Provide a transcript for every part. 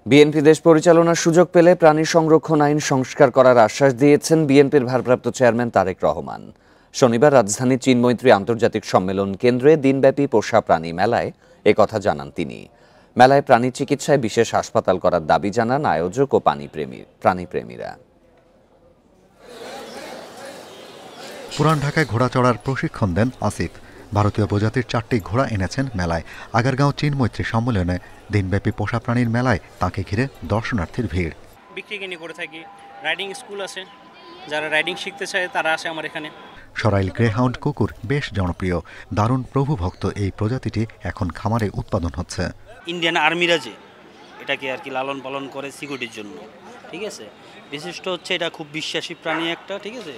BNP দেশ পরিচালনার সুযোগ পেলে প্রাণী সংরক্ষণ আইন সংস্কার করার আশ্বাস দিয়েছেন বিএনপির ভারপ্রাপ্ত চেয়ারম্যান তারেক রহমান। শনিবার রাজধানীর চীনমৈত্রী আন্তর্জাতিক সম্মেলন কেন্দ্রে দিনব্যাপী পোষা প্রাণী মেলায় একথা জানান তিনি। মেলায় প্রাণী চিকিৎসায় বিশেষ হাসপাতাল করার দাবি জানান আয়োজক ও প্রাণীপ্রেমীরা। পুরান ঢাকায় ঘোড়া চড়ার প্রশিক্ষণ দেন আসিফ। ভারতীয় প্রজাতির 4টি ঘোড়া এনেছেন মেলায়। আগারগাঁও চীনমৈত্রী সম্মেলনে দিনব্যাপী পোষা প্রাণীর মেলায় তাকে ঘিরে দর্শনার্থীর ভিড়। বিক্রি কিনি করে থাকি, রাইডিং স্কুল আছে, যারা রাইডিং শিখতে চায় তারা আসে আমার এখানে। সরাইল গ্রেহাউন্ড কুকুর বেশ জনপ্রিয়। দারুণ প্রভুভক্ত এই প্রজাতিটি এখন খামারে উৎপাদন হচ্ছে। ইন্ডিয়ান আর্মিরা যে এটাকে আর কি লালন পালন করে সিকিউরিটির জন্য, ঠিক আছে। বিশিষ্ট হচ্ছে এটা খুব বিশ্বাসী প্রাণী একটা, ঠিক আছে,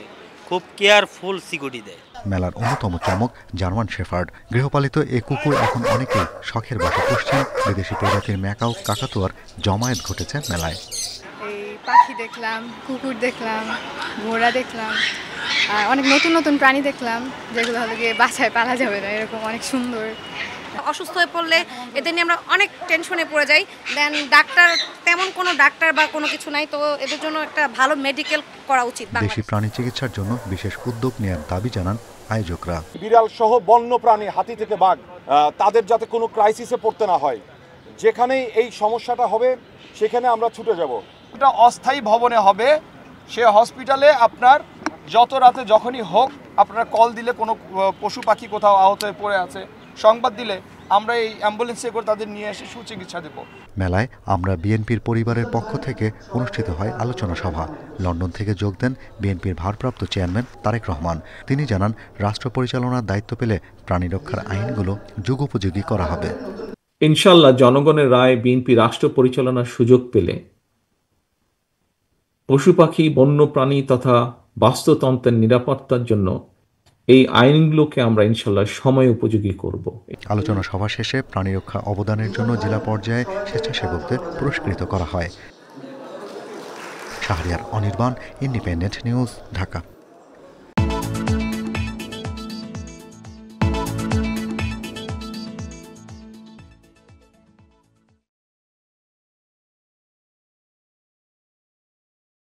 খুব কেয়ারফুল সিকিউরিটি দেয়। মেলার অন্যতম চমক জার্মান শেফার্ড। গৃহপালিত এ কুকুর এখন অনেকেই শখের বশে পুষছেন। বিদেশি প্রজাতির ম্যাকাও কাকাতুয়ার জমায়েত ঘটেছে মেলায়। এই পাখি দেখলাম, কুকুর দেখলাম, ঘোড়া দেখলাম, আর অনেক নতুন নতুন প্রাণী দেখলাম যেগুলো হলো গিয়ে বাসায় পালা যাবে না, এরকম অনেক সুন্দর। অসুস্থ হয়ে পড়লে এদের নিয়ে আমরা অনেক টেনশনে পড়ে যাই। দেন ডাক্তার, তেমন কোনো ডাক্তার বা কোনো কিছু নাই, তো এদের জন্য একটা ভালো মেডিকেল করা উচিত। দেশি প্রাণী চিকিৎসার জন্য বিশেষ উদ্যোগ নেওয়ার দাবি জানান আয়োজকরা। বিড়াল সহ বন্য প্রাণী, হাতি থেকে বাঘ, তাদের যাতে কোনো ক্রাইসিসে পড়তে না হয়, যেখানেই এই সমস্যাটা হবে সেখানে আমরা ছুটে যাব। এটা অস্থায়ী ভবনে হবে। সে হসপিটালে আপনার যত রাতে যখনই হোক আপনারা কল দিলে কোনো পশু পাখি কোথাও আহত হয়ে পড়ে আছে, সংবাদ দিলে আমরা এই অ্যাম্বুলেন্সে করে তাদের নিয়ে এসে সুচিকিৎসা দেব। মেলায় আমরা বিএনপির পরিবারের পক্ষ থেকে অনুষ্ঠিত হয় আলোচনা সভা। লন্ডন থেকে যোগ দেন বিএনপির ভারপ্রাপ্ত চেয়ারম্যান তারেক রহমান। তিনি জানান, রাষ্ট্র পরিচালনার দায়িত্ব পেলে প্রাণী রক্ষার আইনগুলো যুগোপযোগী করা হবে। ইনশাআল্লাহ জনগণের রায় বিএনপি রাষ্ট্র পরিচালনার সুযোগ পেলে পশু পাখি, বন্য প্রাণী তথা বাস্তুতন্ত্রের নিরাপত্তার জন্য এই আইনগুলোকে আমরা ইনশাআল্লাহ সময় উপযোগী করব। আলোচনা সভা শেষে প্রাণী রক্ষা অবদানের জন্য জেলা পর্যায়ে স্বেচ্ছাসেবকদের পুরস্কৃত করা হয়। Shahriar Anirban, independent news, Dhaka.